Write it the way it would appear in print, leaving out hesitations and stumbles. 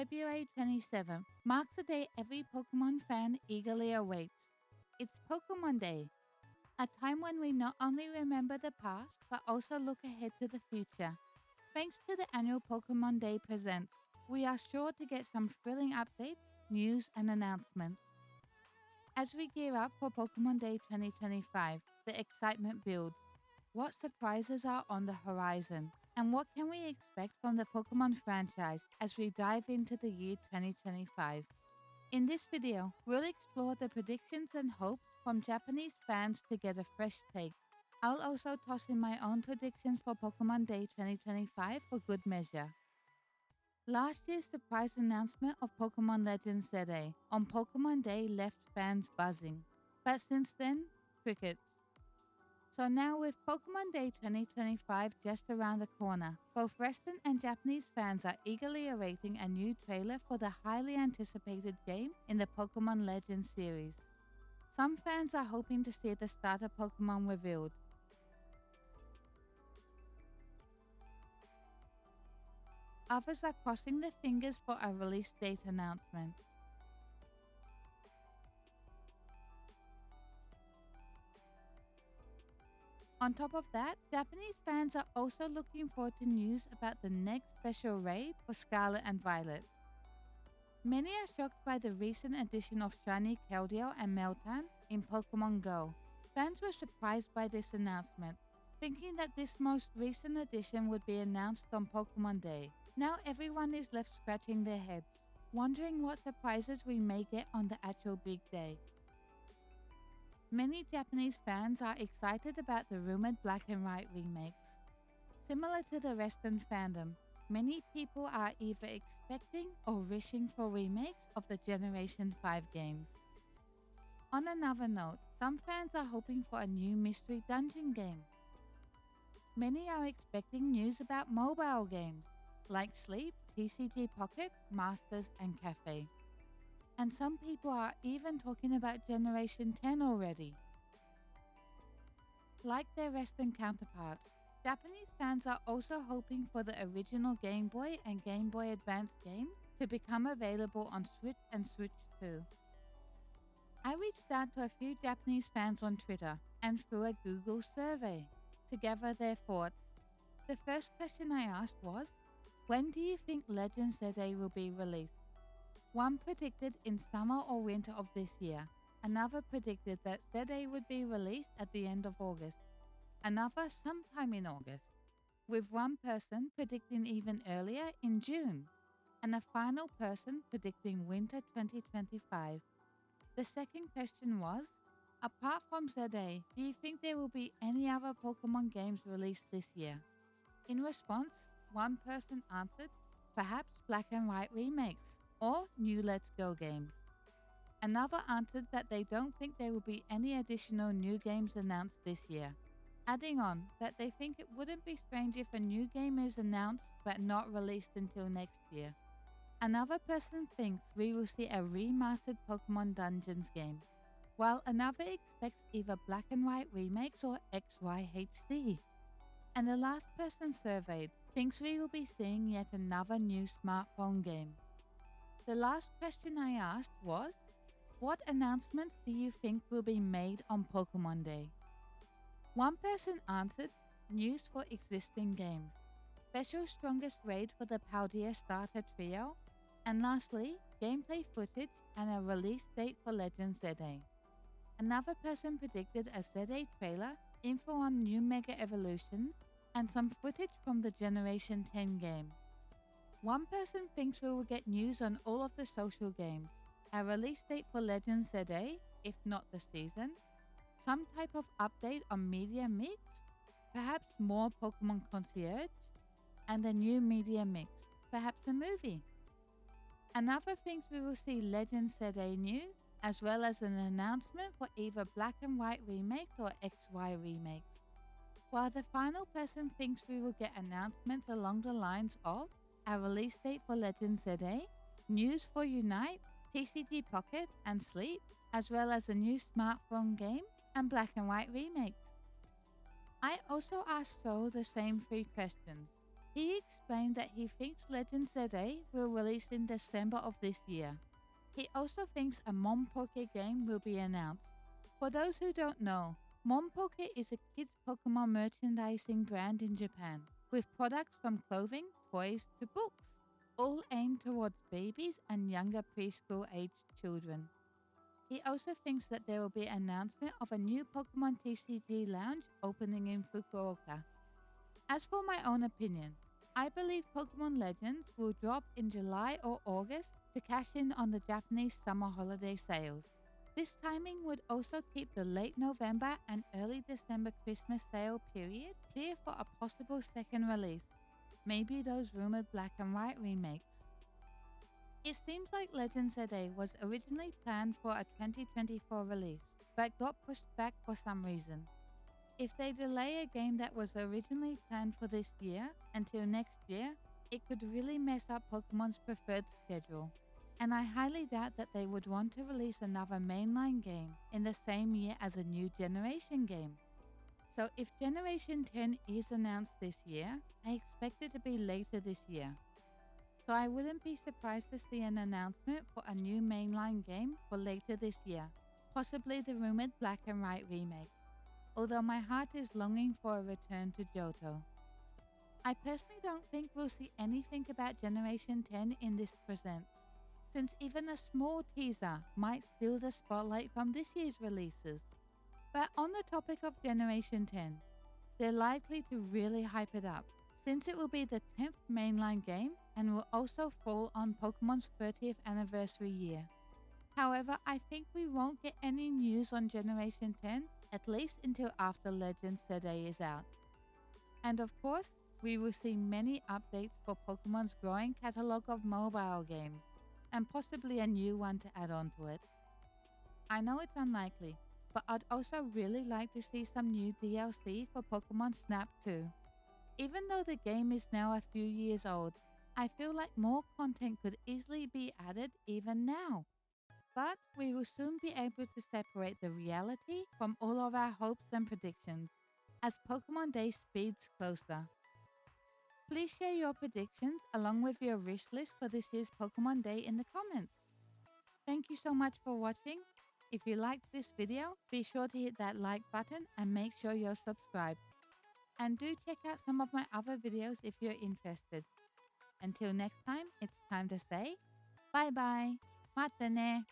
February 27th marks a day every Pokémon fan eagerly awaits. It's Pokémon Day, a time when we not only remember the past but also look ahead to the future. Thanks to the annual Pokémon Day presents, we are sure to get some thrilling updates, news, and announcements. As we gear up for Pokémon Day 2025, the excitement builds. What surprises are on the horizon? And what can we expect from the Pokémon franchise as we dive into the year 2025? In this video, we'll explore the predictions and hopes from Japanese fans to get a fresh take. I'll also toss in my own predictions for Pokémon Day 2025 for good measure. Last year's surprise announcement of Pokémon Legends ZA on Pokémon Day left fans buzzing. But since then, crickets. So now with Pokémon Day 2025 just around the corner, both Western and Japanese fans are eagerly awaiting a new trailer for the highly anticipated game in the Pokémon Legends series. Some fans are hoping to see the starter Pokémon revealed. Others are crossing their fingers for a release date announcement. On top of that, Japanese fans are also looking forward to news about the next special raid for Scarlet and Violet. Many are shocked by the recent addition of Shiny Keldeo and Meltan in Pokémon Go. Fans were surprised by this announcement, thinking that this most recent addition would be announced on Pokémon Day. Now everyone is left scratching their heads, wondering what surprises we may get on the actual big day. Many Japanese fans are excited about the rumored Black and White remakes. Similar to the Western fandom, many people are either expecting or wishing for remakes of the Generation 5 games. On another note, some fans are hoping for a new mystery dungeon game. Many are expecting news about mobile games, like Sleep, TCG Pocket, Masters, and Cafe. And some people are even talking about Generation 10 already. Like their Western counterparts, Japanese fans are also hoping for the original Game Boy and Game Boy Advance games to become available on Switch and Switch 2. I reached out to a few Japanese fans on Twitter and through a Google survey to gather their thoughts. The first question I asked was, when do you think Legends ZA will be released? One predicted in summer or winter of this year. Another predicted that ZA would be released at the end of August. Another sometime in August. With one person predicting even earlier in June. And a final person predicting winter 2025. The second question was, apart from ZA, do you think there will be any other Pokémon games released this year? In response, one person answered, perhaps Black and White remakes or new Let's Go games. Another answered that they don't think there will be any additional new games announced this year, adding on that they think it wouldn't be strange if a new game is announced but not released until next year. Another person thinks we will see a remastered Pokémon Dungeons game, while another expects either Black and White remakes or XY HD. And the last person surveyed thinks we will be seeing yet another new smartphone game. The last question I asked was, what announcements do you think will be made on Pokémon Day? One person answered, news for existing games, special strongest raid for the Paldea starter trio, and lastly, gameplay footage and a release date for Legends ZA. Another person predicted a ZA trailer, info on new Mega Evolutions, and some footage from the Generation 10 game. One person thinks we will get news on all of the social games, a release date for Legends ZA, if not the season, some type of update on Media Mix, perhaps more Pokémon Concierge, and a new Media Mix, perhaps a movie. Another thinks we will see Legends ZA news, as well as an announcement for either Black and White remakes or XY remakes. While the final person thinks we will get announcements along the lines of a release date for Legends ZA, news for Unite, TCG Pocket and Sleep, as well as a new smartphone game and Black and White remakes. I also asked Sol the same three questions. He explained that he thinks Legend ZA will release in December of this year. He also thinks a Poké game will be announced. For those who don't know, Poké is a kids Pokemon merchandising brand in Japan, with products from clothing, toys to books, all aimed towards babies and younger preschool-aged children. He also thinks that there will be an announcement of a new Pokemon TCG lounge opening in Fukuoka. As for my own opinion, I believe Pokemon Legends will drop in July or August to cash in on the Japanese summer holiday sales. This timing would also keep the late November and early December Christmas sale period clear for a possible second release, maybe those rumored black and white remakes. It seems like Legends ZA was originally planned for a 2024 release, but got pushed back for some reason. If they delay a game that was originally planned for this year until next year, it could really mess up Pokemon's preferred schedule. And I highly doubt that they would want to release another mainline game in the same year as a new generation game. So if Generation 10 is announced this year, I expect it to be later this year. So I wouldn't be surprised to see an announcement for a new mainline game for later this year, possibly the rumored Black and White remakes, although my heart is longing for a return to Johto. I personally don't think we'll see anything about Generation 10 in this presents, since even a small teaser might steal the spotlight from this year's releases. But on the topic of Generation 10, they're likely to really hype it up, since it will be the 10th mainline game and will also fall on Pokemon's 30th anniversary year. However, I think we won't get any news on Generation 10 at least until after Legends ZA is out. And of course, we will see many updates for Pokemon's growing catalogue of mobile games, and possibly a new one to add on to it. I know it's unlikely, but I'd also really like to see some new DLC for Pokemon Snap 2. Even though the game is now a few years old, I feel like more content could easily be added even now. But we will soon be able to separate the reality from all of our hopes and predictions as Pokemon Day speeds closer. Please share your predictions along with your wish list for this year's Pokemon Day in the comments. Thank you so much for watching. If you liked this video, be sure to hit that like button and make sure you're subscribed. And do check out some of my other videos if you're interested. Until next time, it's time to say bye bye. Mata ne.